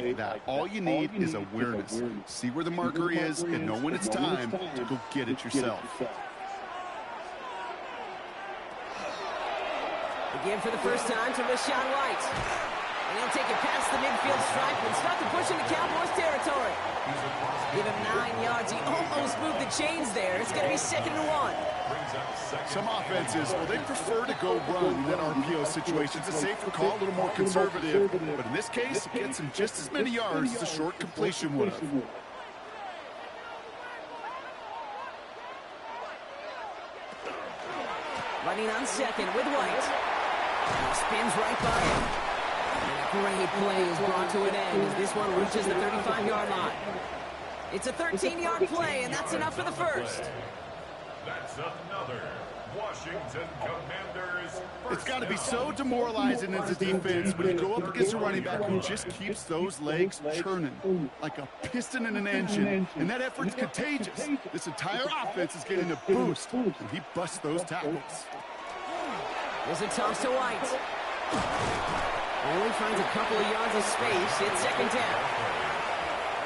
like that. All you need is awareness. See where the marker is and know when it's time to go get it yourself. Again for the first time to Rachaad White. And he'll take it past the midfield stripe and start to push into Cowboys territory. Give him 9 yards. He almost moved the chains there. It's going to be 2nd and 1. Some offenses, well, they prefer to go run in that RPO situation. It's a safer call, a little more conservative. But in this case, it gets him just as many yards as a short completion would have. Running on 2nd with White. He spins right by him. And a great play is brought to an end as this one reaches the 35-yard line. It's a 13-yard play, and that's enough for the first. That's another Washington Commanders. It's got to be so demoralizing as a defense when you go up against a running back who just keeps those legs churning like a piston in an engine, and that effort's contagious. This entire offense is getting a boost, and he busts those tackles. There's a toss to White. Only finds a couple of yards of space. It's 2nd down.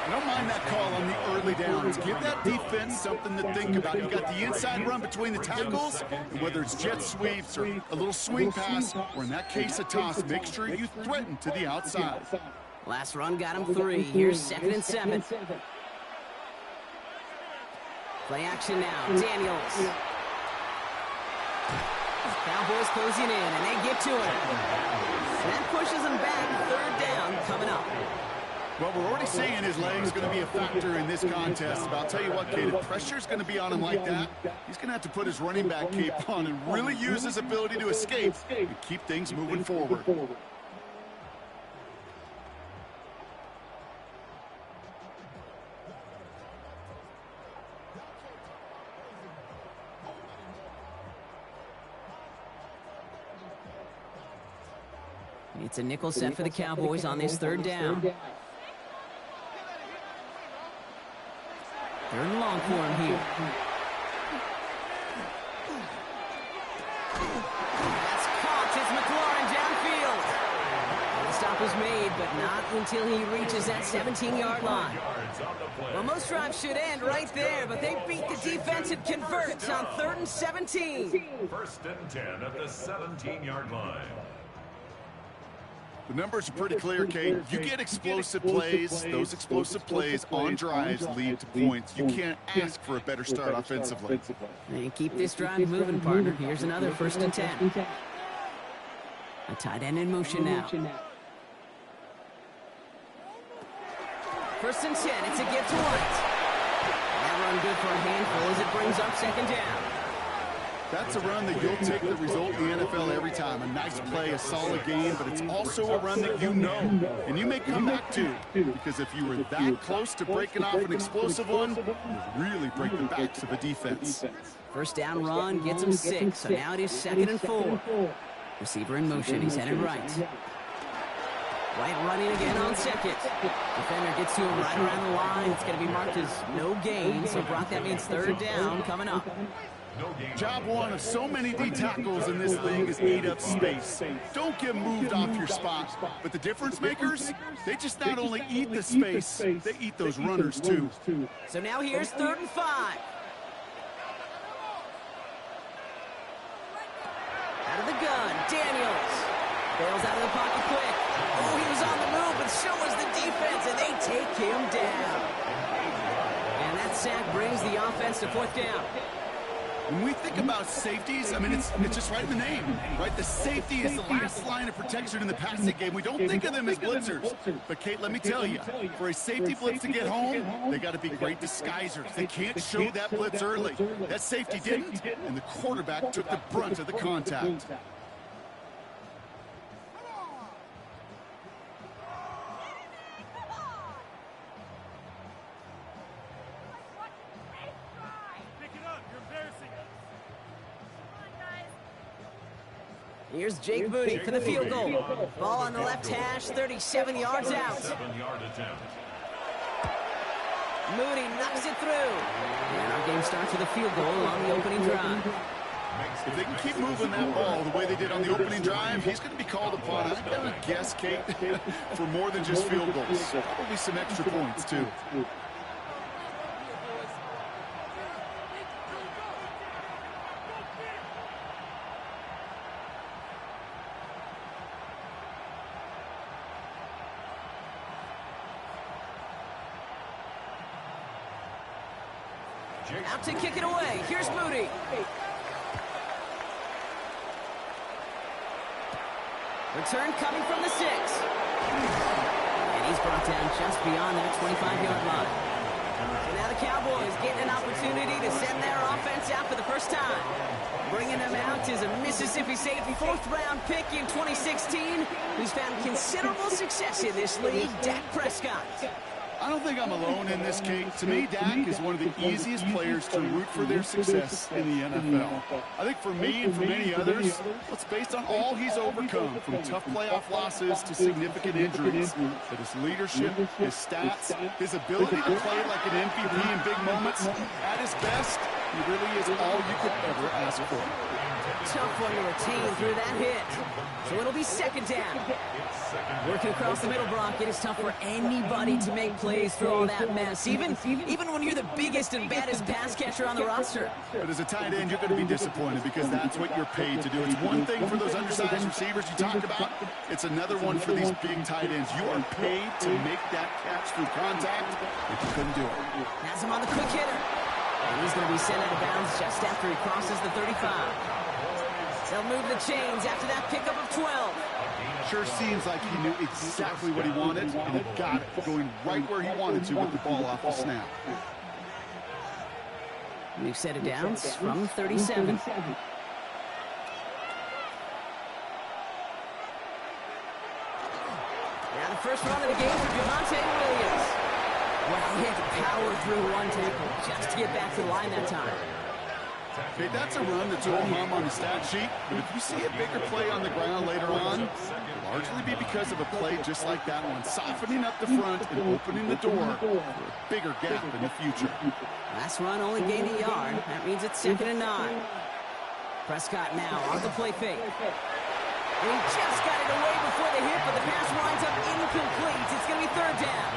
I don't mind that call on the early downs. Give that defense something to think about. You got the inside run between the tackles, and whether it's jet sweeps or a little swing pass, or in that case a toss, make sure you threaten to the outside. Last run got him 3. Here's 2nd and 7. Play action now. Daniels. Cowboys closing in, and they get to it. And that pushes them back. 3rd down coming up. Well, we're already seeing his leg's going to be a factor in this contest. But I'll tell you what, Kate, if pressure's going to be on him like that, he's going to have to put his running back cape on and really use his ability to escape and keep things moving forward. It's a nickel set for the Cowboys on this 3rd down. 3rd and long for him here. That's caught as McLaurin downfield. The stop was made, but not until he reaches that 17-yard line. Well, most drives should end right there, but they beat the defense and convert on 3rd and 17. 1st and 10 at the 17-yard line. The numbers are pretty clear, Kate. You get explosive plays. Those explosive plays on drives lead to points. You can't ask for a better start offensively. And keep this drive moving, partner. Here's another 1st and 10. A tight end in motion now. 1st and 10. It's a give to White. That run good for a handful as it brings up 2nd down. That's a run that you'll take the result in the NFL every time. A nice play, a solid game, but it's also a run that you know, and you may come back to, because if you were that close to breaking off an explosive one, you really break the backs of a defense. 1st down run gets him 6, so now it is 2nd and 4. Receiver in motion, he's headed right. White running again on 2nd. Defender gets to him right around the line. It's going to be marked as no gain, so Brock, that means 3rd down coming up. Job one of so many D tackles in this league is eat up space. Don't get moved off your spot. But the difference makers, they just not only eat the space, they eat those runners too. So now here's 3rd and 5. Out of the gun, Daniels. Bails out of the pocket quick. Oh, he was on the move, but so was the defense, and they take him down. And that sack brings the offense to 4th down. When we think about safeties, I mean, it's just right in the name, right? The safety is the last line of protection in the passing game. We don't think of them as blitzers. But, Kate, let me tell you, for a safety blitz to get home, they got to be great disguisers. They can't show that blitz early. That safety didn't, and the quarterback took the brunt of the contact. Here's Jake Moody for the field goal. Ball on the left hash, 37 yards out. Moody knocks it through. And our game starts with a field goal on the opening drive. If they can keep moving that ball the way they did on the opening drive, he's going to be called upon, I'm going to guess, Kate, for more than just field goals. Probably some extra points, too. Out to kick it away. Here's Moody. Return coming from the 6. And he's brought down just beyond that 25-yard line. So now the Cowboys getting an opportunity to send their offense out for the first time. Bringing them out is a Mississippi State 4th-round pick in 2016 who's found considerable success in this league, Dak Prescott. I don't think I'm alone in this, Kate. To me, Dak is one of the easiest players to root for their success in the NFL. I think for me and for many others, it's based on all he's overcome, from tough playoff losses to significant injuries. But his leadership, his stats, his ability to play like an MVP in big moments, at his best, he really is all you could ever ask for. Tough one to retain through that hit. So it'll be second down. Working across the middle, Brock, it is tough for anybody to make plays through all that mess, even when you're the biggest and baddest pass catcher on the roster. But as a tight end, you're going to be disappointed because that's what you're paid to do. It's one thing for those undersized receivers you talk about. It's another one for these big tight ends. You are paid to make that catch through contact, but you couldn't do it. Has him on the quick hitter. And he's going to be sent out of bounds just after he crosses the 35. They'll move the chains after that pickup of 12. Sure seems like he knew exactly what he wanted, and he got it, going right where he wanted to with the ball off the snap. New set of downs from 37. Now the first run of the game for Javonte Williams. Well, he had to power through one tackle just to get back to the line that time. Okay, that's a run that's all hum on the stat sheet, but if you see a bigger play on the ground later on, it'll largely be because of a play just like that one, softening up the front and opening the door for a bigger gap in the future. Last run only gained a yard. That means it's 2nd and 9. Prescott now on the play fake. And he just got it away before the hit, but the pass winds up incomplete. It's going to be 3rd down.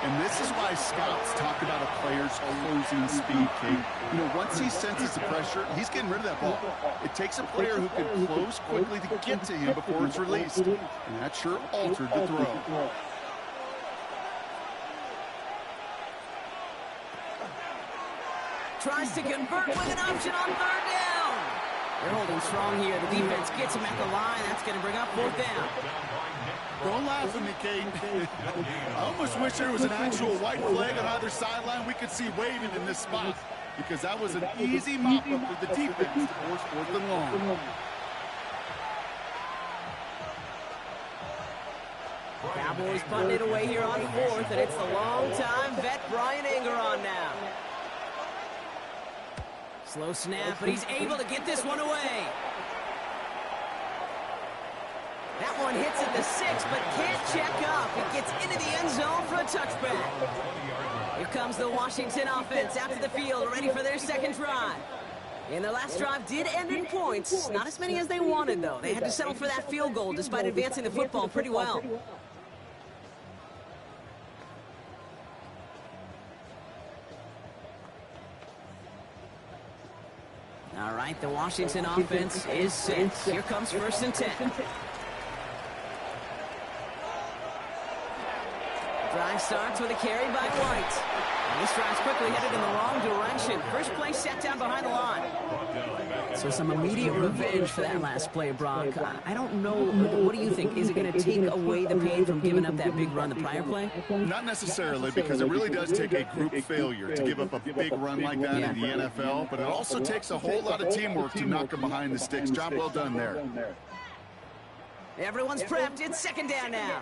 And this is why scouts talk about a player's closing speed, Kate. You know, once he senses the pressure, he's getting rid of that ball. It takes a player who can close quickly to get to him before it's released. And that sure altered the throw. Tries to convert with an option on 3rd down. They're holding strong here. The defense gets him at the line. That's going to bring up 4th down. Don't laugh at me, Kate. I almost wish there was an actual white flag on either sideline we could see waving in this spot, because that was an easy mop-up for the defense to force 4th and long. Cowboys punting it away here on 4th, and it's the long-time vet Brian Anger on now. Slow snap, but he's able to get this one away. That one hits at the 6, but can't check up. It gets into the end zone for a touchback. Here comes the Washington offense out to the field, ready for their 2nd drive. And their last drive did end in points. Not as many as they wanted, though. They had to settle for that field goal despite advancing the football pretty well. All right, the Washington offense is set. Here comes 1st and 10. Drive starts with a carry by White. And this drive's quickly headed in the wrong direction. First play set down behind the line. So some immediate revenge for that last play, Brock. I don't know. What do you think? Is it going to take away the pain from giving up that big run the prior play? Not necessarily, because it really does take a group failure to give up a big run like that in the NFL. But it also takes a whole lot of teamwork to knock them behind the sticks. Job well done there. Everyone's prepped. It's 2nd down now.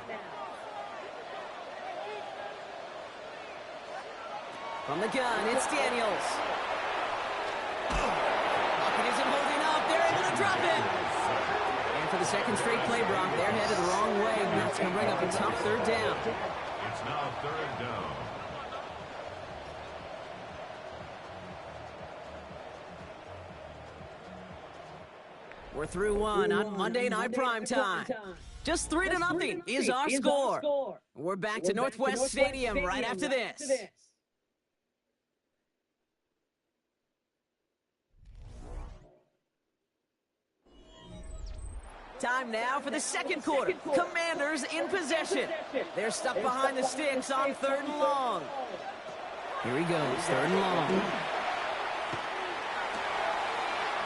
From the gun, it's Daniels. Lockett isn't holding up. They're able to drop it. And for the 2nd straight play, Brock, they're headed the wrong way. And that's going to bring up a tough 3rd down. It's now 3rd down. We're through one on Monday Night Primetime. Just 3-0 is our score. We're back to Northwest Stadium right after this. Time now for the second quarter. Commanders in possession. They're stuck behind the sticks on 3rd and long. Here he goes, 3rd and long.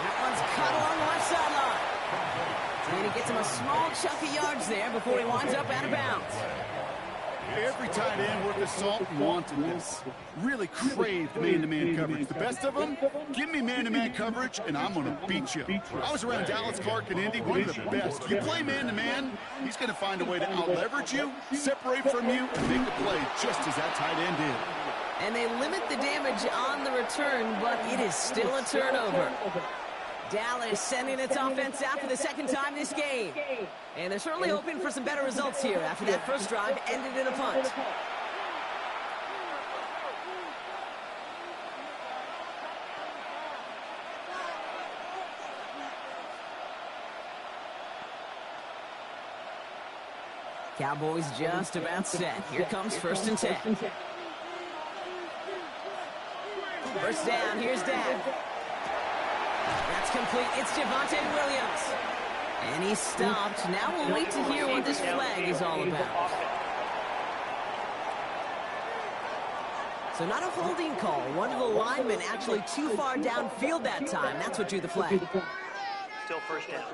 That one's cut along the left sideline. And he gets him a small chunk of yards there before he winds up out of bounds. Every tight end worth his salt wanted this. Really craved man-to-man coverage. The best of them, give me man-to-man coverage, and I'm going to beat you. I was around Dallas Clark and Indy, one of the best. You play man-to-man, he's going to find a way to out-leverage you, separate from you, and make a play just as that tight end did. And they limit the damage on the return, but it is still a turnover. Dallas sending its offense out for the second time this game. And they're certainly hoping for some better results here after that first drive ended in a punt. Cowboys just about set. Here comes 1st and 10. First down, here's Dak. That's complete. It's Javonte Williams. And he's stopped. Now we'll wait to hear what this flag is all about. So not a holding call. One of the linemen actually too far downfield that time. That's what drew the flag. Still first down.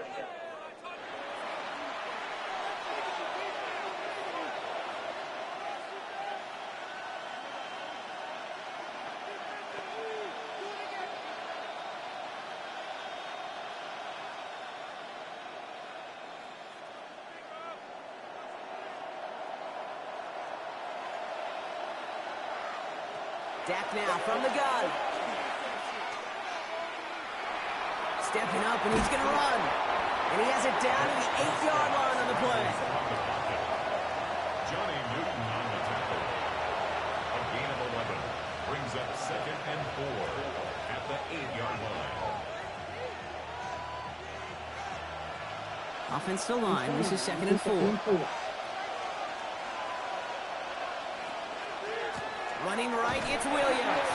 Dak now from the gun. Stepping up, and he's going to run. And he has it down to the 8-yard line on the play. Johnny Newton on the tackle. A gain of 11 brings up 2nd and 4 at the 8-yard line. Offensive line, this is 2nd and 4. Running right, it's Williams.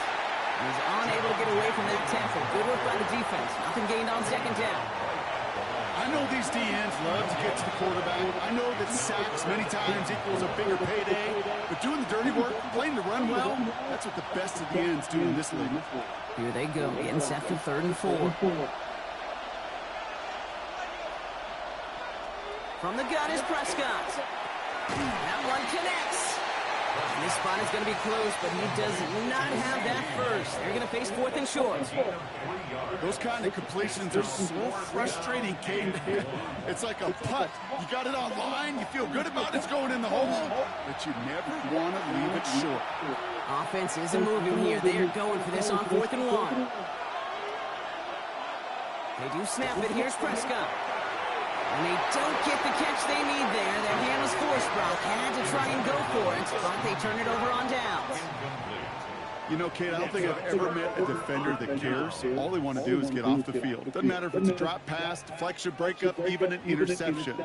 He's unable to get away from that tackle. Good work by the defense. Nothing gained on 2nd down. I know these DNs love to get to the quarterback. I know that sacks many times equals a bigger payday. But doing the dirty work, playing to run well, that's what the best of the ends do in this league. Here they go, getting set for 3rd and 4. From the gun is Prescott. That one connects. And this spot is going to be close, but he does not have that first. They're going to face 4th and short. Those kind of completions are so frustrating, Kate. It's like a putt. You got it on line, you feel good about it, it's going in the hole, but you never want to leave it short. Offense isn't moving here. They are going for this on 4th and 1. They do snap it. Here's Prescott. And they don't get the catch they need there. Their hand was forced, Brock. Had to try and go for it, but they turn it over on downs. You know, Kate, I don't think I've ever met a defender that cares. All they want to do is get off the field. Doesn't matter if it's a drop pass, deflection, breakup, even an interception.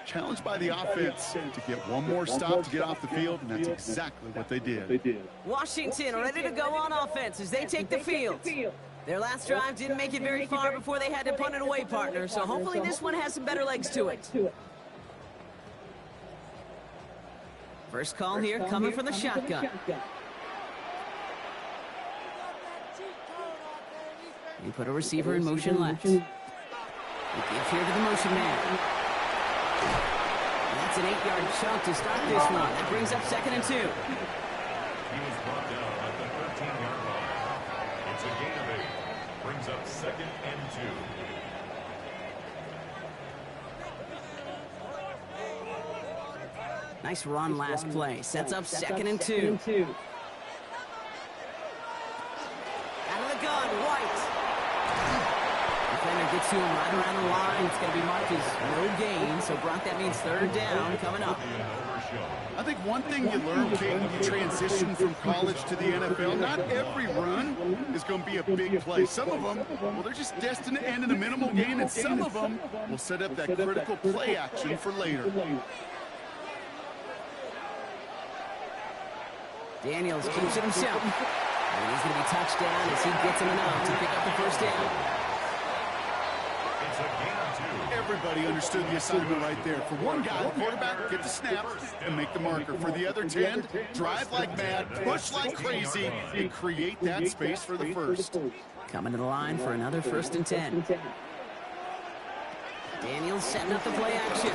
Challenged by the offense to get one more stop to get off the field, and that's exactly what they did. Washington ready to go on offense as they take the field. Their last drive didn't make it very far before they had to punt it away, partner, so hopefully this one has some better legs to it. First call here coming from the shotgun. You put a receiver in motion left. You give here to the motion man. And that's an 8-yard chunk to start this one. That brings up 2nd and 2. He was brought down at the 13-yard line. It's a gain of 8. Brings up 2nd and 2. Nice run last play. Sets up 2nd and 2. Out of the gun, White. Defender gets to him right around the line. It's going to be marked as no gain. So, Brock, that means third down coming up. I think one thing you learn, Kate, when you transition from college to the NFL, not every run is going to be a big play. Some of them, well, they're just destined to end in a minimal gain, and some of them will set up that critical play action for later. Daniels keeps it himself. And he's going to be touched down as he gets him enough to pick up the first down. Everybody understood the assignment right there. For one guy, the quarterback, get the snap and make the marker. For the other 10, drive like mad, push like crazy, and create that space for the first. Coming to the line for another 1st and 10. Daniels setting up the play action.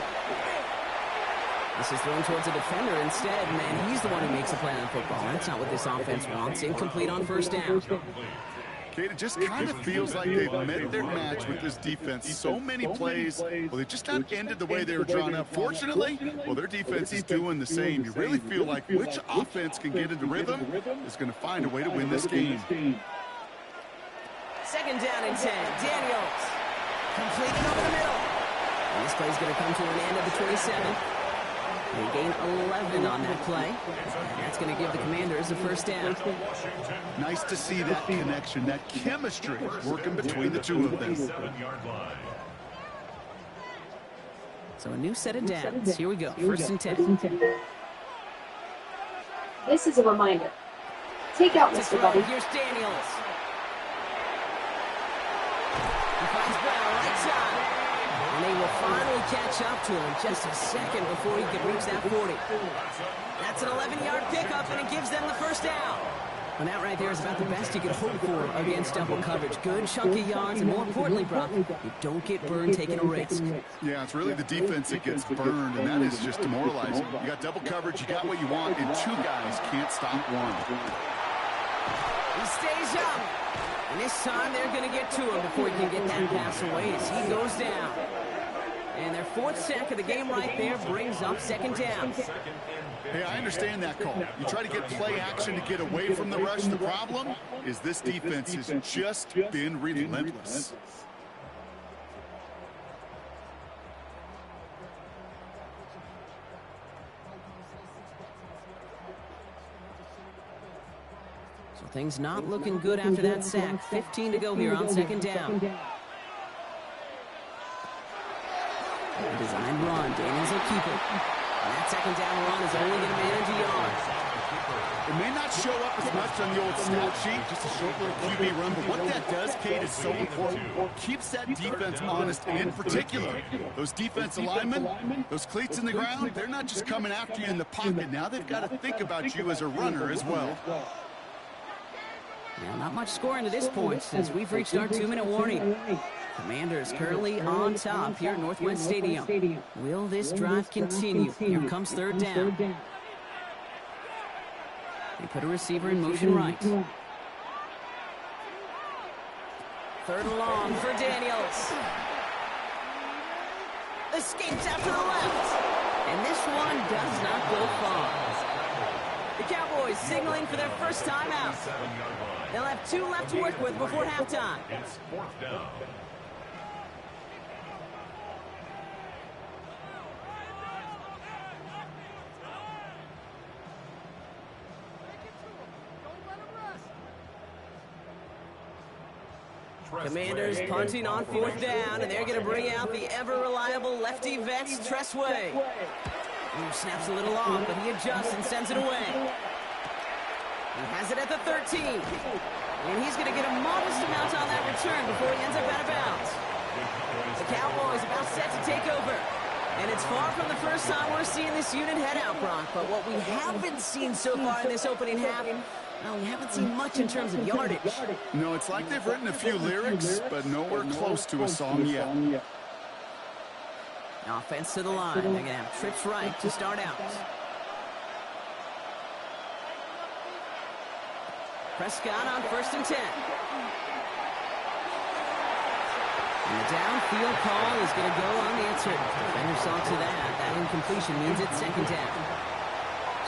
This is thrown towards a defender instead, and he's the one who makes a play on football. That's not what this offense wants. Incomplete on first down. Kate, it just kind of feels like they've met their match with this defense. So many plays, well, they just not ended the way they were drawn up. Fortunately, well, their defense is doing the same. You really feel like which offense can get into rhythm is going to find a way to win this game. 2nd down and 10. Daniels completed over the middle. And this play's going to come to an end of the 27. They gain 11 on that play. That's going to give the Commanders a first down. Nice to see that connection, that chemistry working between the two of them. So a new set of downs. Here we go. 1st and 10. This is a reminder. Take out Mr. Buddy. Here's Daniels. He finds Brown right side. And they will finally catch up to him just a second before he can reach that 40. That's an 11-yard pickup, and it gives them the first down. And that right there is about the best you could hope for against double coverage. Good chunky yards, and more importantly, Brock, you don't get burned taking a risk. Yeah, it's really the defense that gets burned, and that is just demoralizing. You got double coverage, you got what you want, and two guys can't stop one. He stays up. And this time they're going to get to him before he can get that pass away as he goes down. And their 4th sack of the game right there brings up 2nd down. Hey, I understand that call. You try to get play action to get away from the rush. The problem is this defense has just been relentless. So things not looking good after that sack. 15 to go here on 2nd down. A design run. Daniels will keep it. And that 2nd down run is only going to manage a yard. It may not show up as much on the old stat sheet, just a short little QB run, but what that does, Kate, is so important. Keeps that defense honest, and in particular, those defensive linemen, those cleats in the ground, they're not just coming after you in the pocket. Now they've got to think about you as a runner as well. Now, not much scoring to this point since we've reached our 2-minute warning. Commanders currently on top here at Northwest Stadium. Will this drive continue? Here comes 3rd down. They put a receiver in motion right. 3rd and long for Daniels. Escapes out to the left. And this one does not go far. The Cowboys signaling for their first time out. They'll have 2 left to work with before halftime. It's 4th down. Commanders punting on 4th down, and they're going to bring out the ever-reliable lefty vets, Tressway. Snaps a little off, but he adjusts and sends it away. He has it at the 13. And he's going to get a modest amount on that return before he ends up out of bounds. The Cowboys about set to take over. And it's far from the first time we're seeing this unit head out, Brock. But what we haven't seen so far in this opening half, well, we haven't seen much in terms of yardage. No, it's like they've written a few lyrics, but nowhere close to a song yet. Offense to the line. They're going to have trips right to start out. Prescott on 1st and 10. And the downfield call is going to go unanswered. Defender saw to that. That incompletion means it's 2nd down.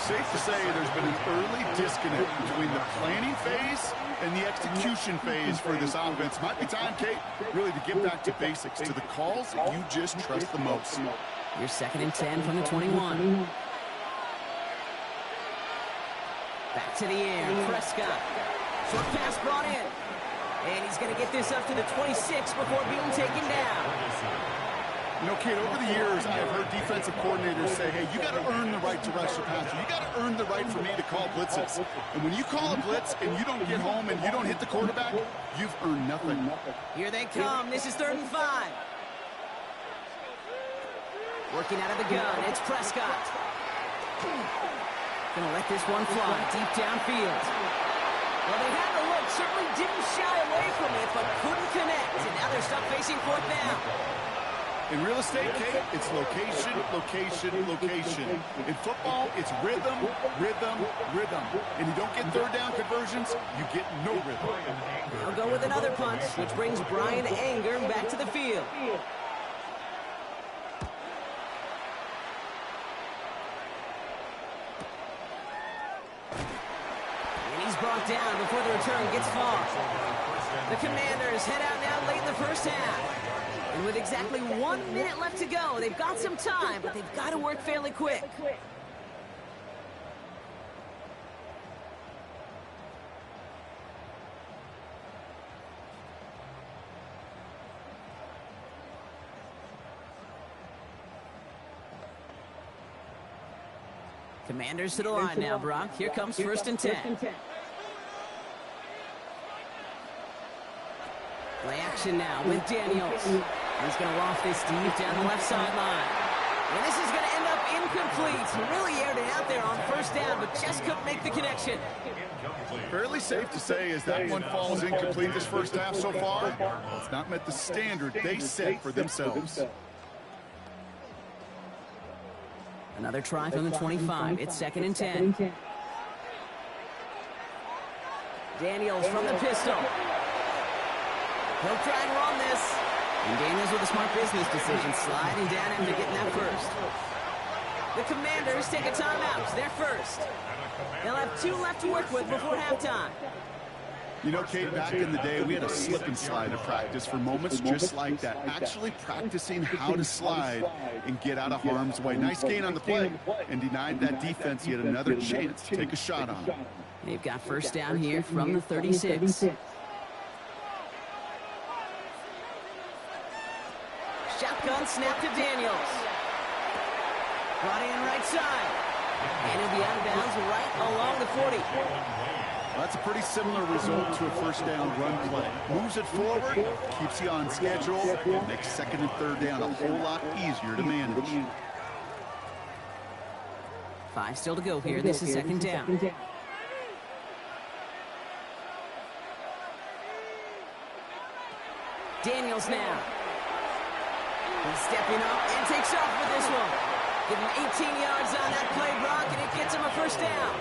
Safe to say there's been an early disconnect between the planning phase and the execution phase for this offense. Might be time, Kate, really to get back to basics, to the calls that you just trust the most. Here's 2nd and 10 from the 21. Back to the air, Prescott. Short pass brought in. And he's going to get this up to the 26 before being taken down. You know, Kate, over the years, I've heard defensive coordinators say, hey, you got to earn the right to rush the passer. You got to earn the right for me to call blitzes. And when you call a blitz and you don't get home and you don't hit the quarterback, you've earned nothing. Here they come. This is 3rd and 5. Working out of the gun, it's Prescott. Gonna let this one fly deep downfield. Well, they had the look, certainly didn't shy away from it, but couldn't connect. And now they're stuck facing 4th down. In real estate, Kate, it's location, location, location. In football, it's rhythm, rhythm, rhythm. And you don't get 3rd down conversions, you get no rhythm. They'll go with another punt, which brings Bryan Anger back to the field. And he's brought down before the return gets far. The Commanders head out now late in the first half. And with exactly 1 minute left to go, they've got some time, but they've got to work fairly quick. Commanders to the line now, Brock. Here comes 1st and 10. Play action now with Daniels. He's going to loft this deep down the left sideline. And this is going to end up incomplete. He really aired it out there on 1st down, but just couldn't make the connection. Fairly safe to say as that one falls incomplete this first half so far, it's not met the standard they set for themselves. Another try from the 25. It's 2nd and 10. Daniels from the pistol. He'll try and run this. And Daniels with a smart business decision, sliding down into getting that first. The Commanders take a timeout. They're first. They'll have 2 left to work with before halftime. You know, Kate, back in the day, we had a slip and slide of practice for moments just like that. Actually practicing how to slide and get out of harm's way. Nice gain on the play and denied that defense yet another chance to take a shot on it. They've got 1st down here from the 36. Shotgun snap to Daniels. Brought in right side. And he'll be out of bounds right along the 40. Well, that's a pretty similar result to a 1st down run play. Moves it forward, keeps you on schedule, makes 2nd and 3rd down a whole lot easier to manage. 5 still to go here. This is 2nd down. Daniels now. He's stepping up and takes off with this one. Give him 18 yards on that play, Brock, and it gets him a 1st down.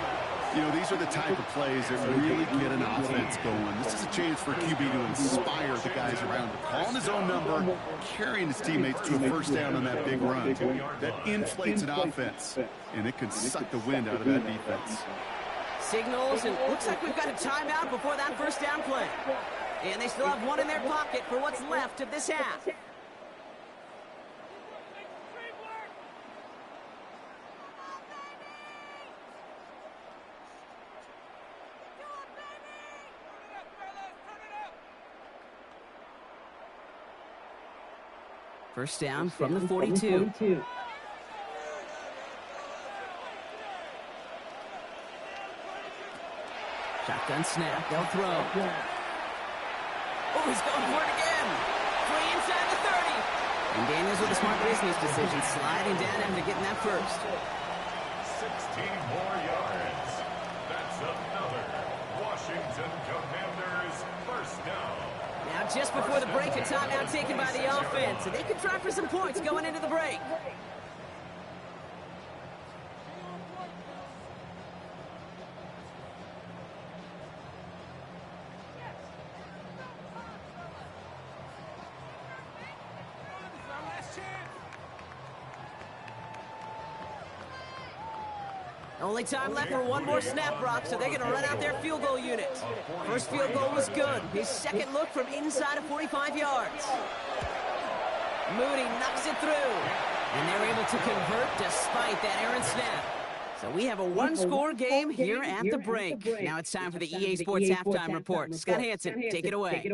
You know, these are the type of plays that really get an offense going. This is a chance for a QB to inspire the guys around him. Calling his own number, carrying his teammates to a 1st down on that big run. That inflates an offense, and it can suck the wind out of that defense. Signals, and looks like we've got a timeout before that 1st down play. And they still have 1 in their pocket for what's left of this half. First down from the 42. Shotgun snap. They'll throw. Oh, he's going for it again. Free inside the 30. And Daniels with a smart business decision, sliding down after getting that first. 16 more yards. That's another Washington Commanders 1st down. Now, just before the break, a timeout taken by the offense. So they can try for some points going into the break. Only time left for one more snap, Brock, so they're going to run out their field goal unit. First field goal was good. His second look from inside of 45 yards. Moody knocks it through. And they're able to convert despite that errant snap. So we have a one-score game here at the break. Now it's time for the EA Sports Halftime Report. Scott Hanson, take it away.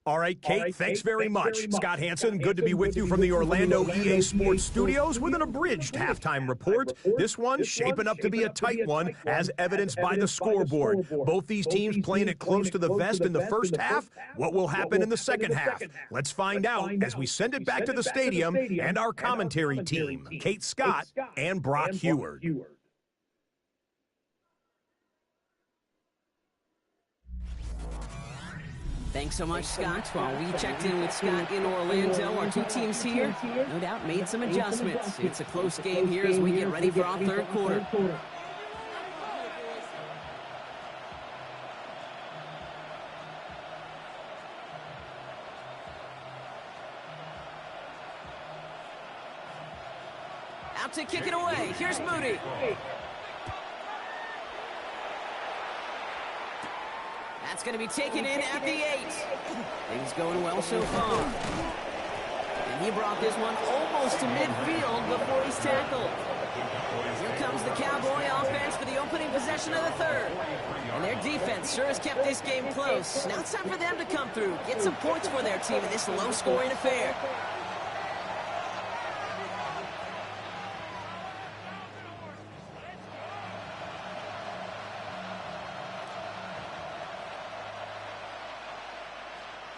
All right, Kate, thanks very much. Scott Hanson, good to be with you from the Orlando EA Sports Studios with an abridged halftime report. This one shaping up to be a tight one, as evidenced by the scoreboard. Both these teams playing it close to the vest in the first half. What will happen in the second half? Let's find out as we send it back to the stadium and our commentary team, Kate Scott and Brock Heward. Thanks so much, Scott. While we checked in with Scott in Orlando, our two teams here, no doubt, made some adjustments. It's a close game here as we get ready for our third quarter. Out to kick it away. Here's Moody. That's going to be taken in at the 8. Things going well so far. And he brought this one almost to midfield before he's tackled. Here comes the Cowboy offense for the opening possession of the third. And their defense sure has kept this game close. Now it's time for them to come through, get some points for their team in this low-scoring affair.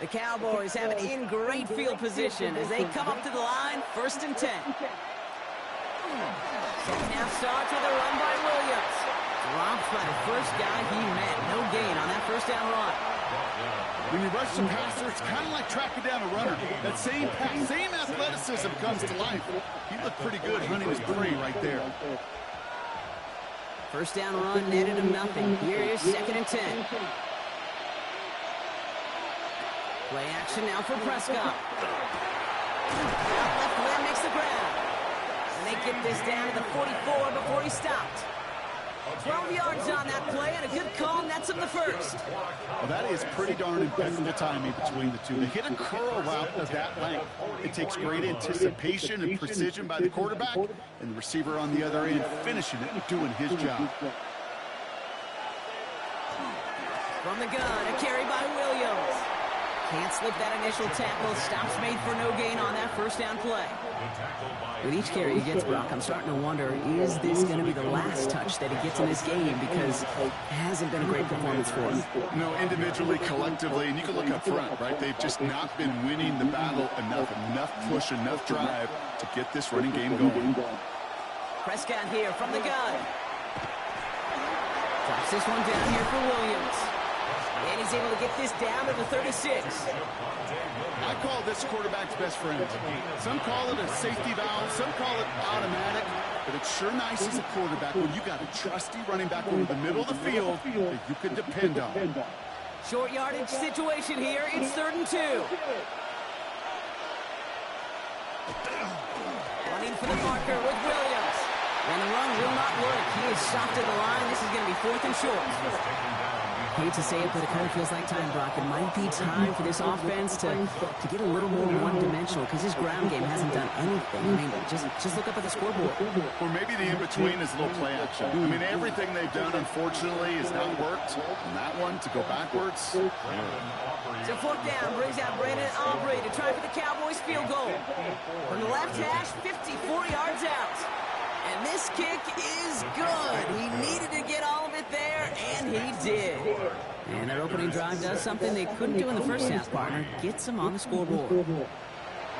The Cowboys have it in great field position as they come up to the line, 1st and 10. Second half starts with a run by Williams. Dropped by the first guy he met. No gain on that first down run. When you rush the passer, it's kind of like tracking down a runner. That same pass, same athleticism comes to life. He looked pretty good hunting his prey right there. First down run netted him nothing. Here is 2nd and 10. Play action now for Prescott. Left leg makes the grab. And they get this down to the 44 before he stopped. 12 yards on that play, and a good call nets him the first. Well, that is pretty darn impeccable timing between the two. They hit a curl route of that length. It takes great anticipation and precision by the quarterback, and the receiver on the other end finishing it and doing his job. From the gun, a carry by Williams. Can't slip that initial tackle. Stops made for no gain on that first down play. With each carry he gets, Brock, I'm starting to wonder, is this going to be the last touch that he gets in this game? Because it hasn't been a great performance for him. No, individually, collectively, and you can look up front, right? They've just not been winning the battle enough push, enough drive to get this running game going. Prescott here from the gun. Drops this one down here for Williams. And he's able to get this down to the 36. I call this quarterback's best friend. Some call it a safety valve, some call it automatic, but it's sure nice as a quarterback when you got a trusty running back over the middle of the field that you can depend on. Short yardage situation here. It's 3rd and 2. Running for the marker with Williams. And the run will not work. He is stopped at the line. This is going to be 4th and short. Hate to say it, but it kind of feels like time, Brock. It might be time for this offense to get a little more one-dimensional because his ground game hasn't done anything. I mean, just look up at the scoreboard. Or maybe the in-between is a little play action. I mean, everything they've done, unfortunately, has not worked. And that one, to go backwards. So 4th down brings out Brandon Aubrey to try for the Cowboys field goal. From the left hash, 54 yards out. And this kick is good. He needed to get all of it there, and he did. And their opening drive does something they couldn't do in the first half, partner. Gets them on the scoreboard. A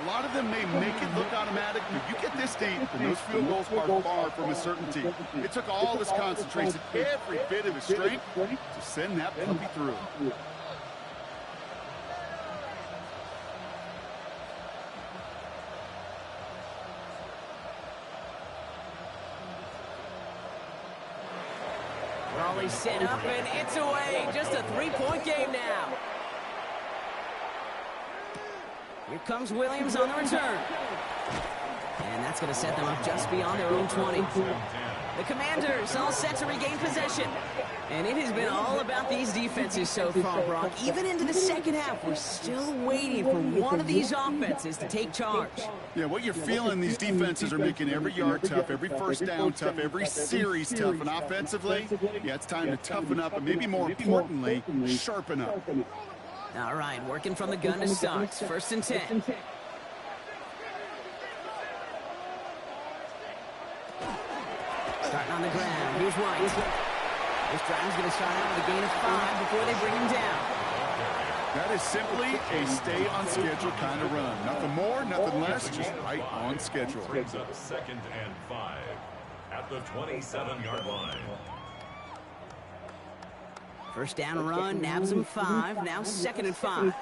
lot of them may make it look automatic, but you get this deep, and those field goals are far from a certainty. It took all his concentration, every bit of his strength, to send that puppy through. Raleigh set up, and it's away. Just a 3-point game now. Here comes Williams on the return. And that's going to set them up just beyond their own 20. The Commanders all set to regain possession. And it has been all about these defenses so far, Brock. Even into the second half, we're still waiting for one of these offenses to take charge. Yeah, what you're feeling, these defenses are making every yard tough, every first down tough, every series tough. And offensively, yeah, it's time to toughen up and maybe more importantly, sharpen up. All right, working from the gun to start. 1st and 10. Starting on the ground. Here's White. This drive's going to start out with a gain of 5 before they bring him down. That is simply a stay-on-schedule kind of run. Nothing more, nothing less, just right on schedule. Brings up 2nd and 5 at the 27-yard line. First down run, nabs him 5. Now 2nd and 5.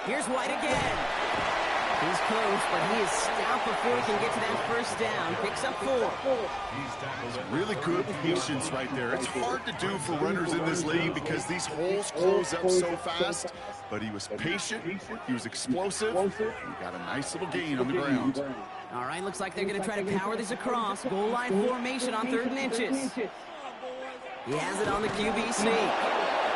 Here's White again. He's close, but he is stout before he can get to that first down. Picks up 4. Really good patience right there. It's hard to do for runners in this league because these holes close up so fast. But he was patient, he was explosive, he got a nice little gain on the ground. All right, looks like they're going to try to power this across. Goal line formation on 3rd and inches. He has it on the QB sneak.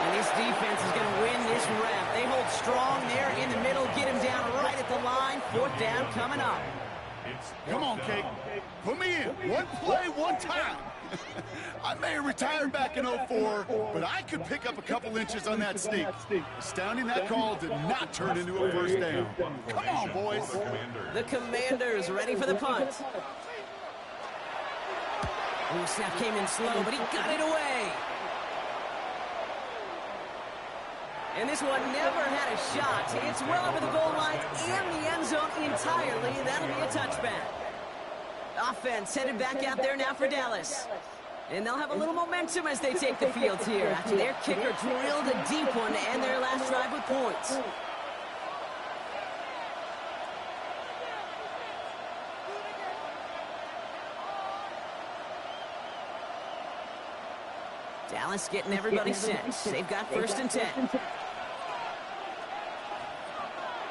And this defense is going to win this rep. They hold strong there in the middle, get him down right at the line. 4th down coming up. Come on, Kate. Put me in. One play, one time. I may have retired back in 04, but I could pick up a couple inches on that sneak. Astounding that call did not turn into a first down. Come on, boys. The Commanders ready for the punt. Oh, snap came in slow, but he got it away. And this one never had a shot. It's well over the goal line and the end zone entirely. That'll be a touchback. Offense headed back out there now for Dallas. And they'll have a little momentum as they take the field here after their kicker drilled a deep one to end their last drive with points. Dallas getting everybody set. They've got 1st and 10.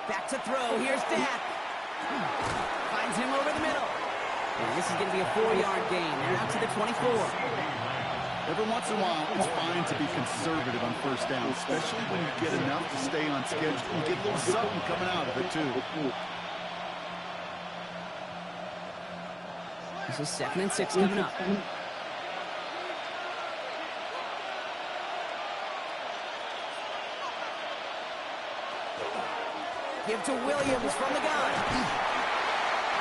Back to throw. Here's Dak. Finds him over the middle. And this is going to be a 4-yard gain. They're out to the 24. Every once in a while, it's fine to be conservative on first down, especially when you get enough to stay on schedule and get a little something coming out of it, too. This is 2nd and 6 coming up. Give to Williams from the gun.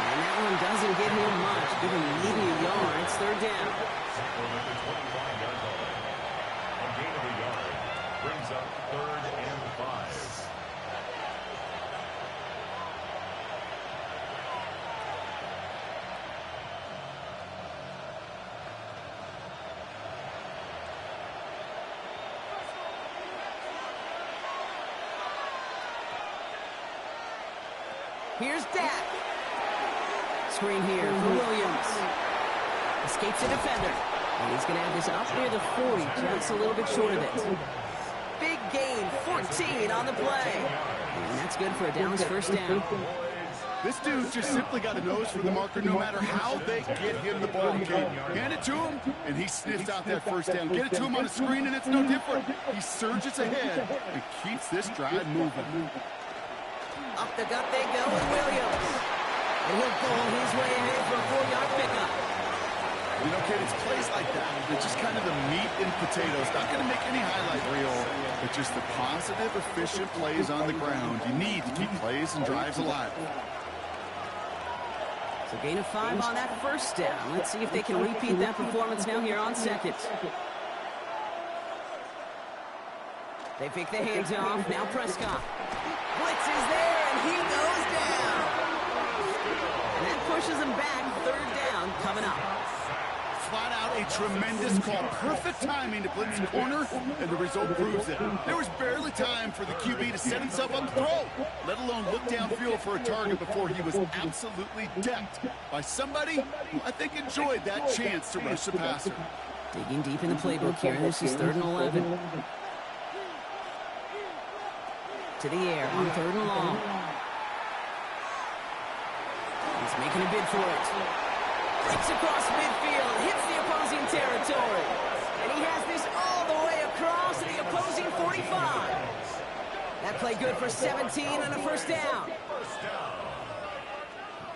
And that one doesn't get him much. Give him maybe a yard. It's 3rd down. A gain of a yard brings up 3rd and 5. Here's Dak. Screen here for Williams. Escapes a defender. And he's going to have this up near the 40, just a little bit short of it. Big gain, 14 on the play. And that's good for a Dallas first down. This dude's just simply got a nose for the marker no matter how they get him the ball. Hand it to him, and he sniffs out that first down. Get it to him on the screen, and it's no different. He surges ahead and keeps this drive moving. Up the gut they go with Williams. And he'll pull his way ahead for a 4-yard pickup. You know, kid, it's plays like that. They're just kind of the meat and potatoes. Not going to make any highlight reel, but just the positive, efficient plays on the ground. You need to keep plays and drives alive. So gain of 5 on that first down. Let's see if they can repeat that performance now here on 2nd. They pick the hands off. Now Prescott. Blitz is there, and he goes down. And that pushes him back. 3rd down coming up. Flat out a tremendous call. Perfect timing to blitz the corner, and the result proves it. There was barely time for the QB to set himself up to throw, let alone look downfield for a target before he was absolutely decked by somebody who I think enjoyed that chance to rush the passer. Digging deep in the playbook here. This is 3rd and 11. To the air on 3rd and long. He's making a bid for it. Breaks across midfield, hits the opposing territory. And he has this all the way across to the opposing 45. That play good for 17 and a first down. First down.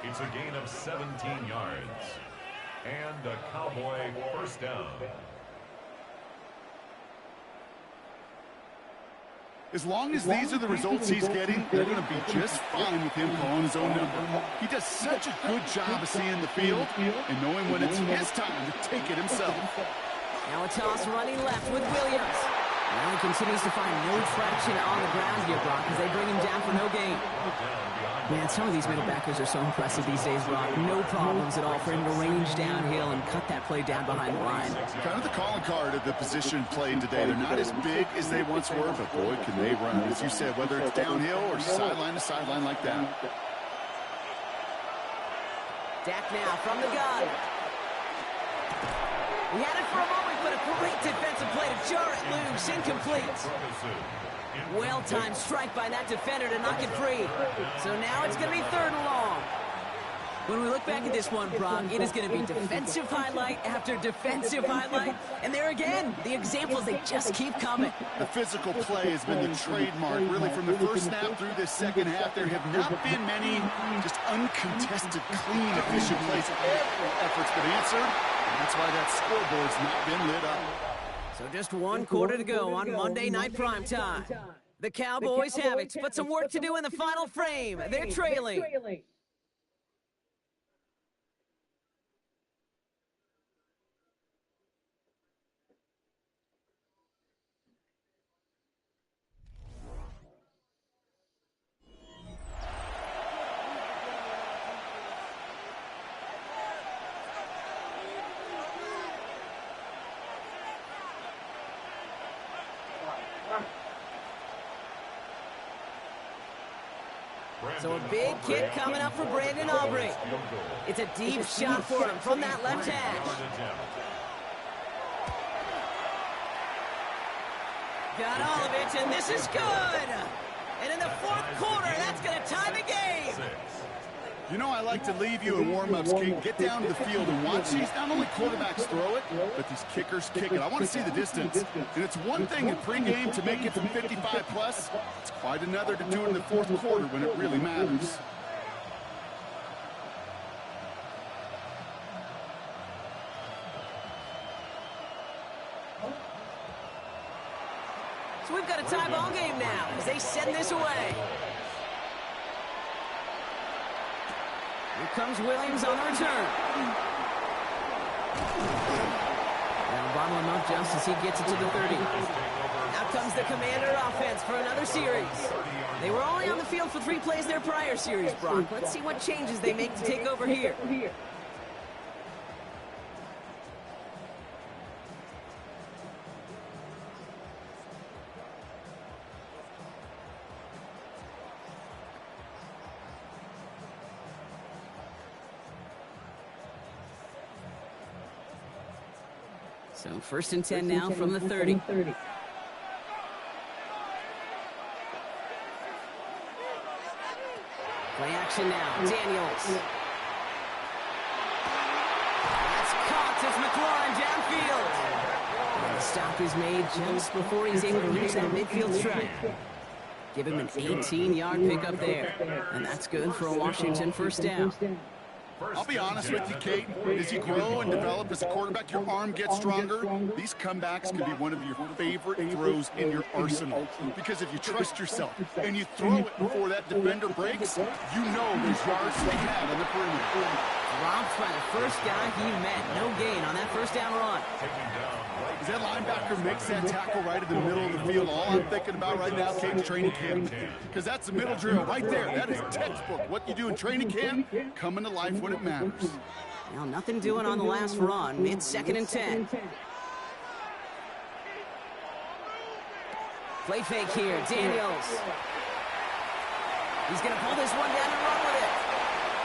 It's a gain of 17 yards. And a Cowboy first down. As long as these are the results he's getting, they're going to be just fine with him calling his own number. He does such a good job of seeing the field and knowing when it's his time to take it himself. Now a toss running left with Williams. Now he continues to find no traction on the ground here, Brock, as they bring him down for no gain. Man, some of these middle backers are so impressive these days, Brock. No problems at all for him to range downhill and cut that play down behind the line. Kind of the calling card of the position played today. They're not as big as they once were, but boy, can they run. As you said, whether it's downhill or sideline to sideline like that. Dak now from the gun. He had it for a moment, but a great defensive play to jar it loose. Incomplete. Well-timed strike by that defender to knock it free. So now it's going to be 3rd and long. When we look back at this one, Brock, it is going to be defensive highlight after defensive highlight. And there again, the examples, they just keep coming. The physical play has been the trademark. Really, from the first snap through this second half, there have not been many just uncontested, clean, efficient plays. Every effort's been answered, and that's why that scoreboard's not been lit up. So just 1 quarter to go on Monday Night Primetime. The Cowboys have it, but some work to do in the final frame. They're trailing. So a big kick coming up for Brandon Aubrey. It's a deep shot for him from that left hash. Got all of it, and this is good. And in the 4th quarter, that's going to tie the game. You know, I like to leave you in warm-ups, King. Get down to the field and watch these. Not only quarterbacks throw it, but these kickers kick it. I want to see the distance. And it's one thing in pregame to make it from 55+. It's quite another to do it in the 4th quarter when it really matters. So we've got a tie ball game now as they send this away. Here comes Williams on the return. Now bottle him up just as he gets it to the 30. Now comes the Commander offense for another series. They were only on the field for 3 plays their prior series, Brock. Let's see what changes they make to take over here. So 1st and 10 now from the 30. Play action now. Daniels. That's caught as McLaurin downfield. And the stop is made just before he's able to reach that midfield strike. Give him an 18-yard pickup there. And that's good for a Washington first down. I'll be honest with you, Kate. As you grow and develop as a quarterback, your arm gets stronger. These comebacks can be one of your favorite throws in your arsenal. Because if you trust yourself and you throw it before that defender breaks, you know there's yards to be had on the perimeter. Dropped by the first guy he met. No gain on that first down run. As that linebacker makes that tackle right in the middle of the field, all I'm thinking about right now, Kate, is training camp. Because that's the middle drill right there. That is textbook. What you do in training camp, coming to life when it matters. Well, nothing doing on the last run. It's 2nd and 10. Play fake here. Daniels. He's going to pull this one down and run with it.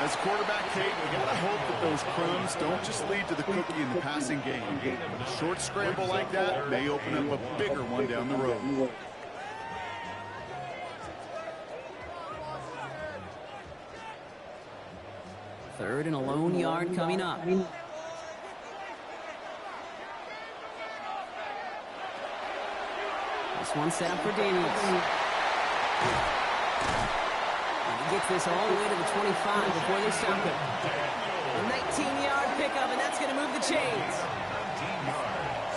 As quarterback, Kate, you got to hope that those crumbs don't just lead to the cookie in the passing game. A short scramble like that may open up a bigger one down the road. Third and a lone yard coming up. This one set up for Daniels. And he gets this all the way to the 25 before they stop him. A 19-yard pickup, and that's going to move the chains. 19 yards.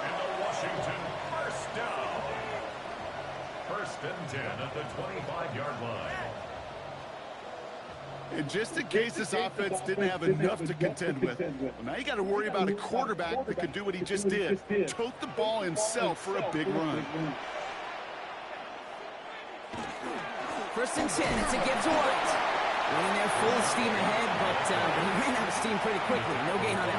And the Washington first down. First and 10 at the 25-yard line. And just in case this offense didn't have enough to contend with, well, now you got to worry about a quarterback that could do what he just did, tote the ball himself for a big run. First and 10, it's a give to White. Running there full steam ahead, but he ran out of steam pretty quickly. No gain on it.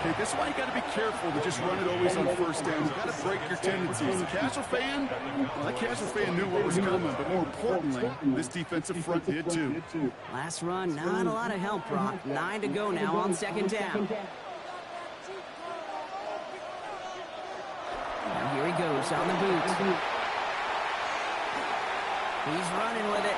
Okay, this is why you got to be careful to just run it always on first down. You got to break your tendencies. The casual fan, well, that casual fan knew what was coming, but more importantly, this defensive front did too. Last run, not a lot of help, Brock. 9 to go now on second down. Now here he goes on the boot. He's running with it.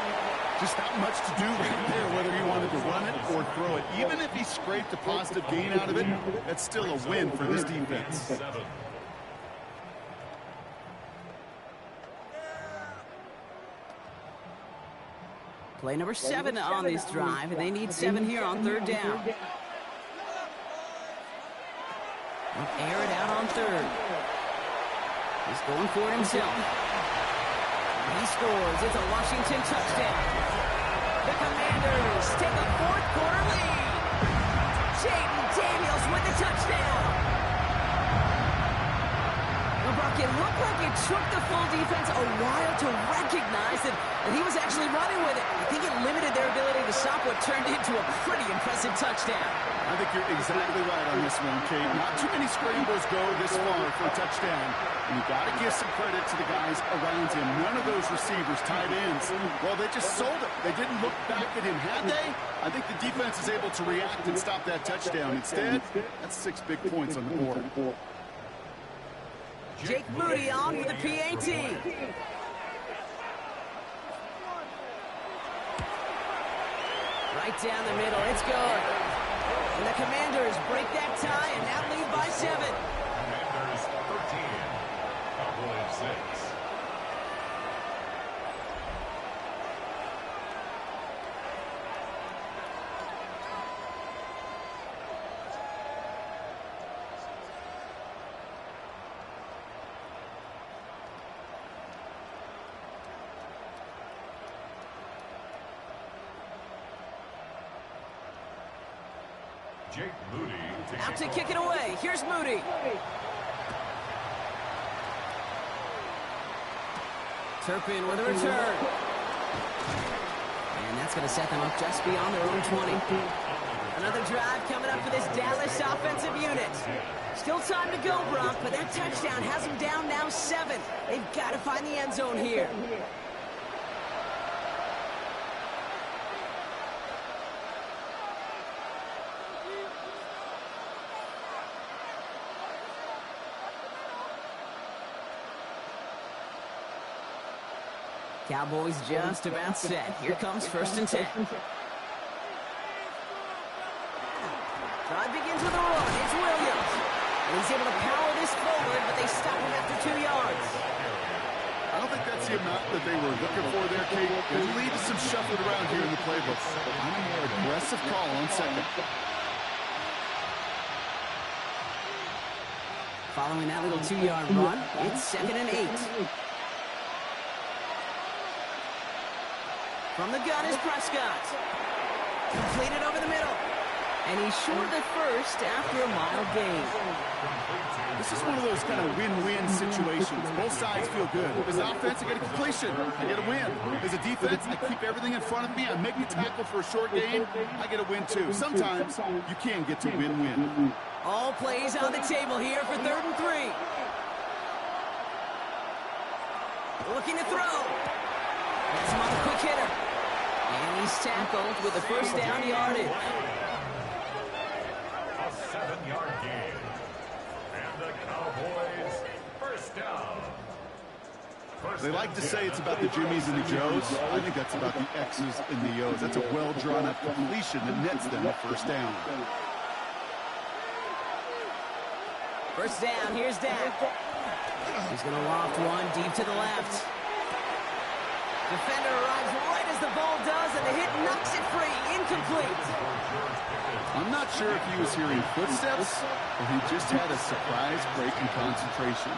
Just not much to do right there, whether he wanted to run it or throw it. Even if he scraped a positive gain out of it, that's still a win for this defense. Play number 7 on this drive, and they need 7 here on third down. They'll air it out on third. He's going for it himself. He scores. It's a Washington touchdown. The Commanders take a fourth-quarter lead. Jayden Daniels with the touchdown. Well, Brock, it looked like it took the full defense a while to recognize that he was actually running with it. I think it limited their ability to stop what turned into a pretty impressive touchdown. I think you're exactly right on this one, Kate. Not too many scrambles go this far for a touchdown. And you got to give some credit to the guys around him. None of those receivers, tight ends, well, they just sold it. They didn't look back at him, had they? I think the defense is able to react and stop that touchdown. Instead, that's 6 big points on the board. Jake Moody on for the PAT. Right down the middle, it's good. And the Commanders break that tie and now lead by 7. Commanders 13, Cowboys 6. Jake Moody out to kick it away. Here's Moody. Turpin with a return. And that's going to set them up just beyond their own 20. Another drive coming up for this Dallas offensive unit. Still time to go, Brock, but that touchdown has them down now 7. They've got to find the end zone here. Cowboys just about set. Here comes first and 10. Drive begins with a run. It's Williams. And he's able to power this forward, but they stop him after 2 yards. I don't think that's the amount that they were looking for there, Kate. It leaves some shuffled around here in the playbook. I'm a more aggressive call on second. Following that little 2-yard run, it's 2nd and 8. From the gun is Prescott. Completed over the middle. And he's short at first after a mile gain. This is one of those kind of win-win situations. Both sides feel good. As an offense, I get a completion. I get a win. As a defense, I keep everything in front of me. I make a tackle for a short gain. I get a win, too. Sometimes you can get to win-win. All plays on the table here for 3rd and 3. Looking to throw. That's him on a quick hitter. And he's tackled with the first down yardage. A 7-yard gain. And the Cowboys first down. They like to say it's about the Jimmies and the Joes. I think that's about the X's and the O's. That's a well-drawn-up completion that nets them a first down. First down, here's Dak. He's going to loft one deep to the left. Defender arrives right as the ball does, and the hit knocks it free. Incomplete. I'm not sure if he was hearing footsteps or he just had a surprise break in concentration.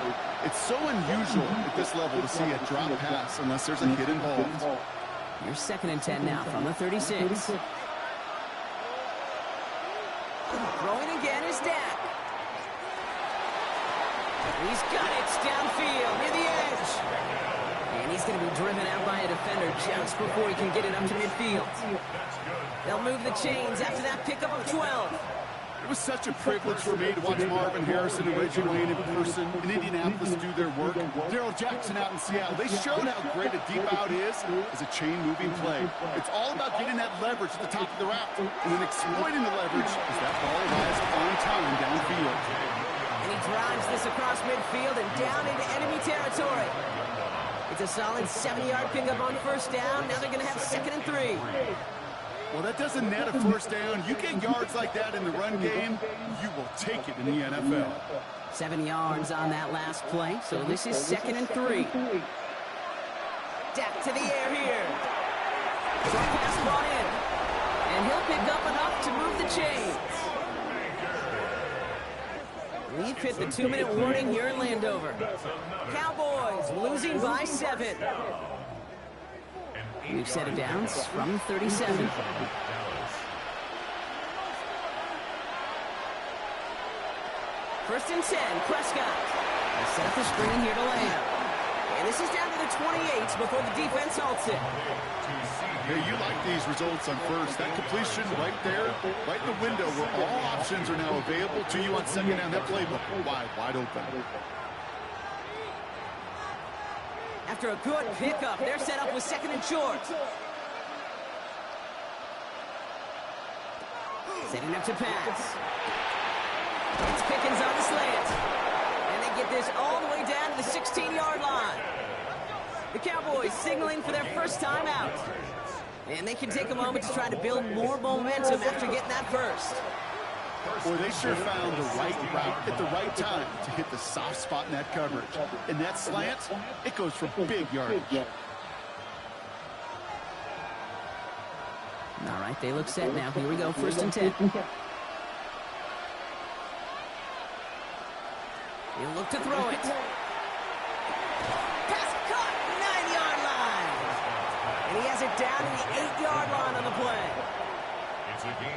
It's so unusual at this level to see a drop pass unless there's a hit involved. Here's 2nd and 10 now from the 36. Throwing again is Dak. He's got it downfield near the edge. And he's going to be driven out by a defender just before he can get it up to midfield. They'll move the chains after that pickup of 12. It was such a privilege for me to watch Marvin Harrison and Reggie Wayne in person in Indianapolis do their work. Darrell Jackson out in Seattle. They showed how great a deep out is as a chain-moving play. It's all about getting that leverage at the top of the route and then exploiting the leverage as that ball arrives on time downfield. And he drives this across midfield and down into enemy territory. It's a solid 70-yard pickup on first down. Now they're going to have 2nd and 3. Well, that doesn't net a first down. You get yards like that in the run game, you will take it in the NFL. 7 yards on that last play, so this is 2nd and 3. Dak to the air here. Short pass brought in. And he'll pick up enough to move the chains. We've hit the 2-minute warning here in Landover. Cowboys losing by 7. We've set it down from 37. First and 10, Prescott. They set up the screen here to land. And this is down to the 28 before the defense halts it. Hey, you like these results on first. That completion right there, right in the window where all options are now available to you on second down. That playbook wide open. After a good pickup, they're set up with 2nd and short. Setting up to pass. It's Pickens on the slant. And they get this all the way down to the 16-yard line. The Cowboys signaling for their first time out. And they can take a moment to try to build more momentum after getting that first. Boy, they sure found the right route at the right time to hit the soft spot in that coverage. And that slant, it goes for big yardage. All right, they look set now. Here we go, 1st and 10. He'll look to throw it. Pass caught, 9-yard line. And he has it down to the 8-yard line on the play.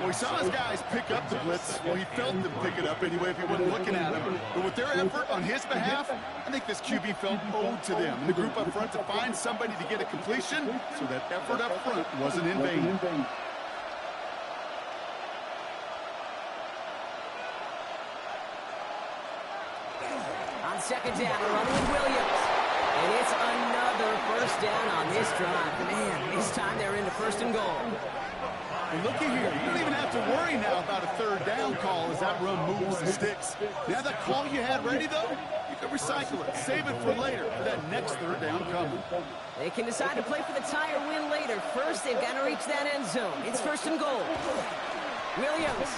Well, he saw his guys pick up the blitz. Well, he felt them pick it up anyway if he wasn't looking at him. But with their effort on his behalf, I think this QB felt owed to them. And the group up front to find somebody to get a completion, so that effort up front wasn't in vain. On 2nd down, running with Williams. And it's another first down on this drive. Man, this time they're into 1st and goal. And looky here, you don't even have to worry now about a 3rd down call as that run moves the sticks. Now that call you had ready, though, you can recycle it. Save it for later, for that next 3rd down coming. They can decide to play for the tie or win later. First, they've got to reach that end zone. It's 1st and goal. Williams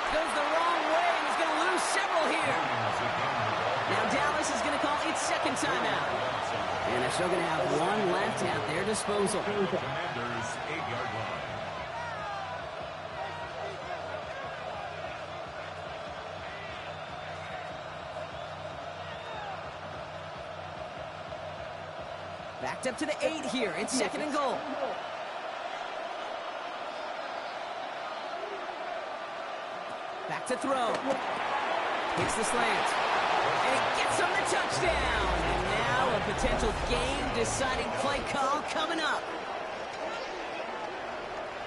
goes the wrong way, and he's going to lose several here. Now Dallas is going to call its 2nd timeout. And they're still going to have one left at their disposal. Commanders 8-yard line. Backed up to the 8 here. It's 2nd and goal. Back to throw. Hits the slant. And he gets on the touchdown. And now a potential game-deciding play call coming up.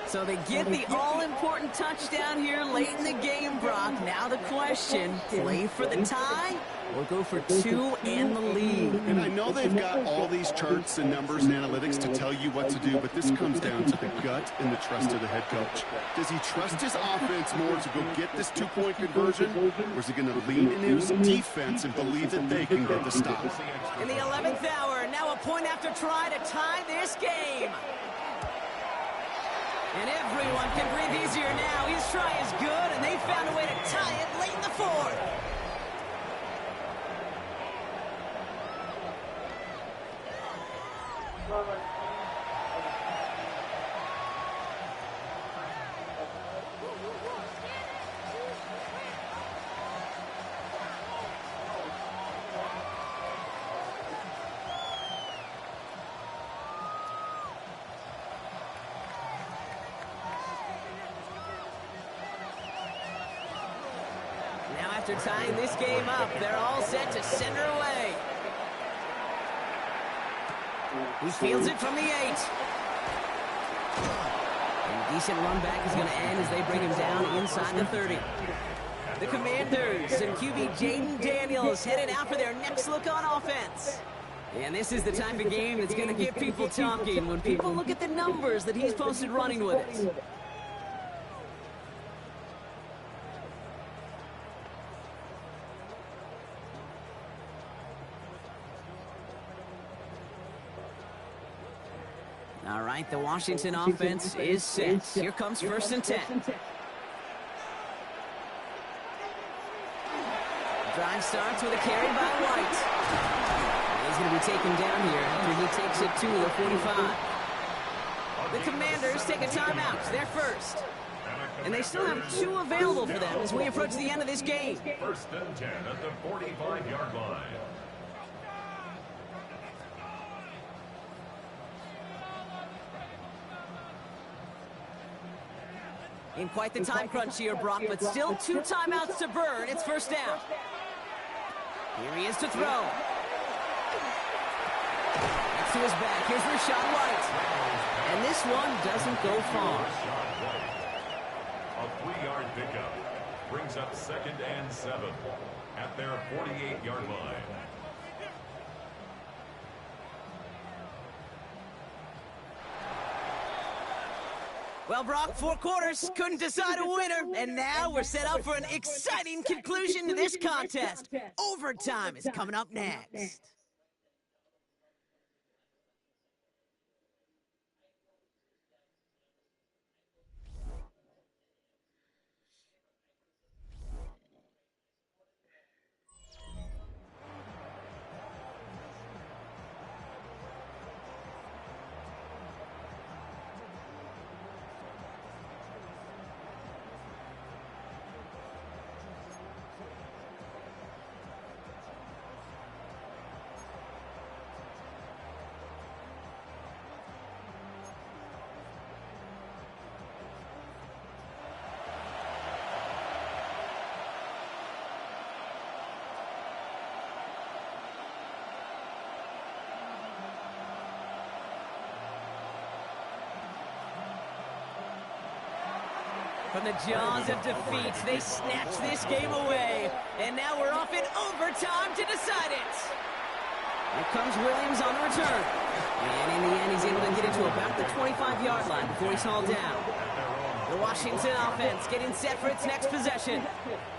So they get the all-important touchdown here late in the game, Brock. Now the question, play for the tie We'll go for 2 and the lead. And I know they've got all these charts and numbers and analytics to tell you what to do, but this comes down to the gut and the trust of the head coach. Does he trust his offense more to go get this 2-point conversion, or is he going to lean into his defense and believe that they can get the stop? In the 11th hour, now a point after try to tie this game. And everyone can breathe easier now. His try is good, and they found a way to tie it late in the 4th. Now after tying this game up, they're all set to send her away. He fields it from the 8. And a decent run back is going to end as they bring him down inside the 30. The Commanders and QB Jaden Daniels headed out for their next look on offense. And this is the type of game that's going to get people talking when people look at the numbers that he's posted running with it. All right, the Washington offense is set. Here comes 1st and 10. Drive starts with a carry by White. He's going to be taken down here after he takes it to the 45. The Commanders take a timeout. They're first. And they still have 2 available for them as we approach the end of this game. 1st and 10 at the 45-yard line. In quite the time crunch here, Brock, but still 2 timeouts to burn. It's 1st down. Here he is to throw. Next to his back, here's Rachaad White. And this one doesn't go far. A 3-yard pickup brings up 2nd and 7 at their 48-yard line. Well, Brock, 4 quarters, couldn't decide a winner, and now we're set up for an exciting conclusion to this contest. Overtime is coming up next. From the jaws of defeat, they snatched this game away. And now we're off in overtime to decide it. Here comes Williams on the return. And in the end, he's able to get it to about the 25-yard line before he's hauled down. The Washington offense getting set for its next possession.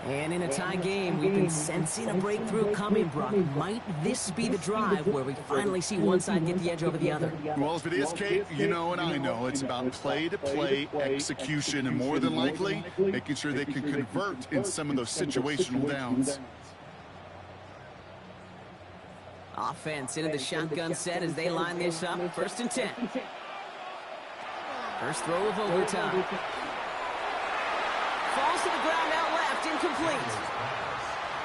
And in a tie game, we've been sensing a breakthrough coming, Brock. Might this be the drive where we finally see one side get the edge over the other? Well, if it is, Kate, you know and I know it's about play-to-play execution, and more than likely, making sure they can convert in some of those situational downs. Offense into the shotgun set as they line this up. 1st and 10. First throw of overtime. Falls to the ground out left, incomplete.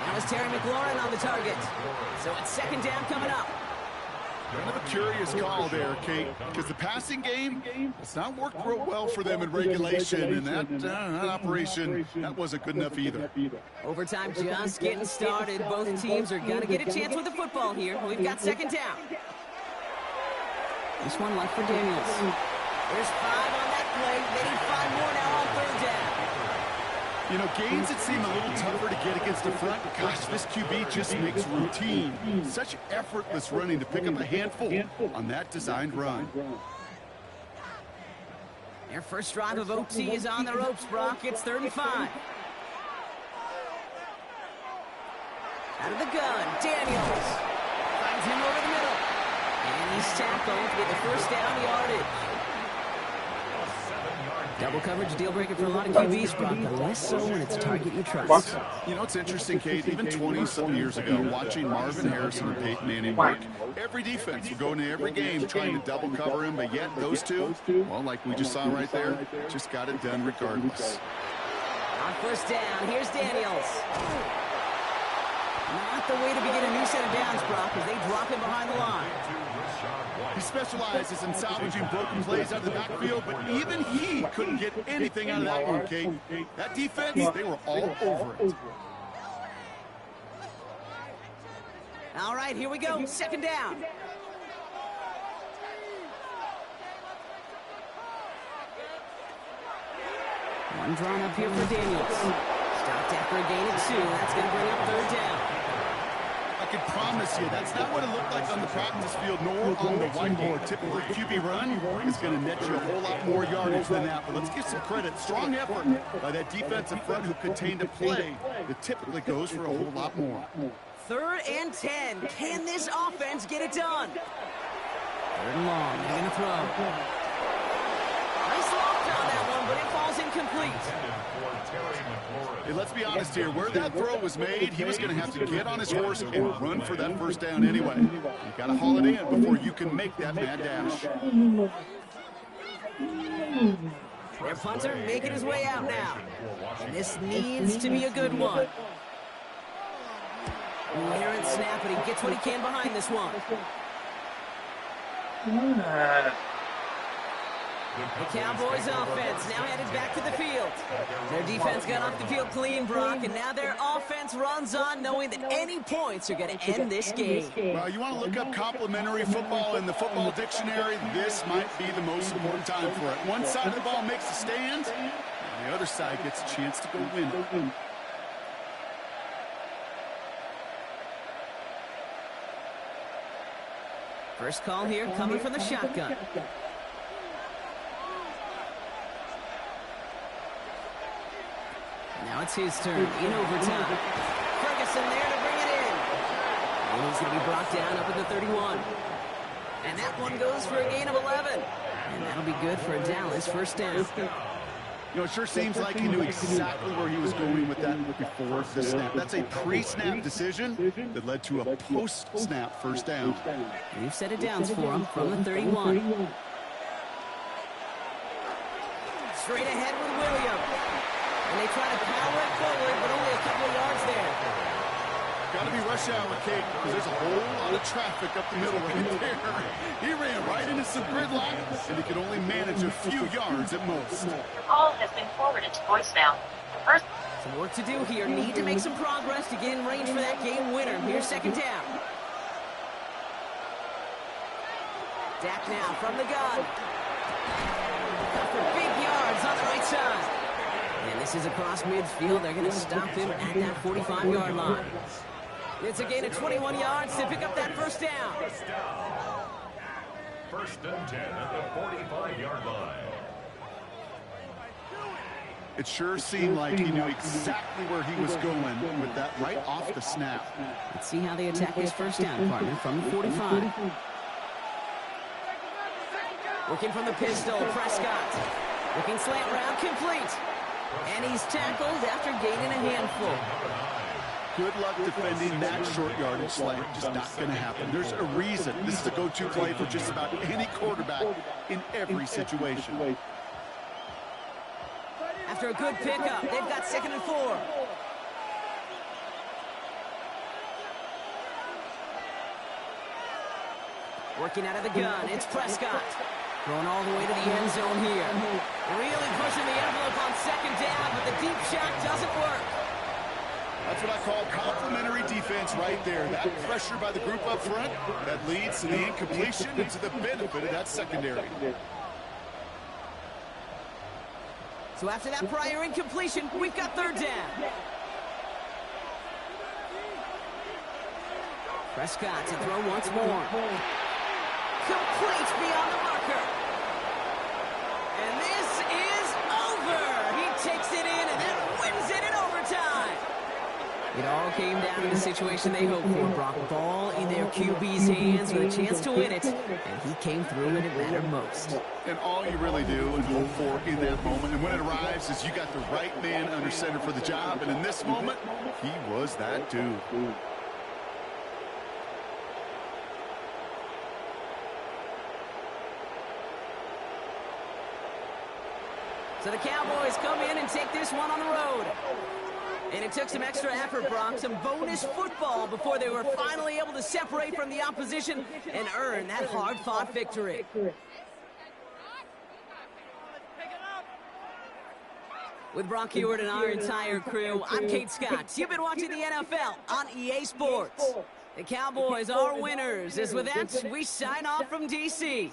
Now is Terry McLaurin on the target. So it's 2nd down coming up. Kind of a curious call there, Kate, because the passing game, it's not worked real well for them in regulation, and that operation, that wasn't good enough either. Overtime just getting started. Both teams are going to get a chance with the football here. We've got 2nd down. This one left for Daniels. There's 5 on that play. They need 5 more now on 3rd down. You know, gains that seem a little tougher to get against the front. Gosh, this QB just makes routine. Such effortless running to pick up a handful on that designed run. Their first drive of OT is on the ropes, Brock. It's 3rd and 5. Out of the gun, Daniels. Finds him over the middle. And he's tackled with the first down yardage. Double coverage deal breaker for a lot of QBs, Brock, but less so when it's a target you trust. You know, it's interesting, Kate, even 20-some years ago, watching Marvin Harrison and Peyton Manning work, every defense would go into every game trying to double cover him, but yet those two, well, like we just saw right there, just got it done regardless. On first down, here's Daniels. Not the way to begin a new set of downs, Brock, as they drop him behind the line. He specializes in salvaging broken plays out of the backfield, but even he couldn't get anything out of that one, Kate. That defense, they were all over it. All right, here we go. 2nd down. One drawn up here for Daniels. Stopped after a gain of 2. That's going to bring up 3rd down. I can promise you, that's not what it looked like on the practice field, nor on the whiteboard. Typically, QB run is going to net you a whole lot more yardage than that. But let's give some credit. Strong effort by that defensive front who contained a play that typically goes for a whole lot more. 3rd and 10. Can this offense get it done? 3rd and long. They're going to throw. Nice loft on that one, but it falls incomplete. Hey, let's be honest here. Where that throw was made, he was going to have to get on his horse and run for that first down anyway. You got to haul it in before you can make that mad dash. Their punter making his way out now. And this needs to be a good one. Errant snap, but he gets what he can behind this one. The Cowboys offense now headed back to the field. Their defense got off the field clean, Brock, and now their offense runs on knowing that any points are going to end this game. Well, you want to look up complimentary football in the football dictionary, this might be the most important time for it. One side of the ball makes a stand, and the other side gets a chance to go win it. First call here coming from the shotgun. Now it's his turn in overtime. Ferguson there to bring it in. And he's going to be brought down up at the 31. And that one goes for a gain of 11. And that'll be good for a Dallas first down. You know, it sure seems like he knew exactly where he was going with that before the snap. That's a pre-snap decision that led to a post-snap first down. We've set it down for him from the 31. Straight ahead with Williams. And they try to power it forward, but only a couple of yards there. Got to be rush hour, Kate, because there's a whole lot of traffic up the middle right there. He ran right into some gridlock, and he could only manage a few yards at most. Your call has been forwarded to voicemail. First. Some work to do here. Need to make some progress to get in range for that game winner. Here's 2nd down. Dak now from the gun. Got for big yards on the right side. And this is across midfield. They're going to stop him at that 45-yard line. It's a gain of 21 yards to pick up that first down. First and 10 at the 45-yard line. It sure seemed like he knew exactly where he was going with that right off the snap. Let's see how they attack this first down, partner, from the 45. Working from the pistol, Prescott. Looking slant route, complete. And he's tackled after gaining a handful. Good luck defending that short yardage slant. Just not going to happen. There's a reason this is a go-to play for just about any quarterback in every situation. After a good pickup, they've got 2nd and 4. Working out of the gun, it's Prescott. Going all the way to the end zone here. Really pushing the envelope on 2nd down, but the deep shot doesn't work. That's what I call complimentary defense right there. That pressure by the group up front, that leads to the incompletion and to the benefit of that secondary. So after that prior incompletion, we've got third down. Prescott to throw once more. Complete beyond the marker. And this is over. He takes it in and then wins it in overtime. It all came down to the situation they hoped for, Brock. Ball in their QB's hands with a chance to win it, and he came through when it mattered most. And all you really do and hope for in that moment, and when it arrives, is you got the right man under center for the job, and in this moment, he was that dude. So the Cowboys come in and take this one on the road. And it took some extra effort, Brock, some bonus football before they were finally able to separate from the opposition and earn that hard-fought victory. With Brock Huard and our entire crew, I'm Kate Scott. You've been watching the NFL on EA Sports. The Cowboys are winners. As with that, we sign off from D.C.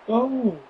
Oh.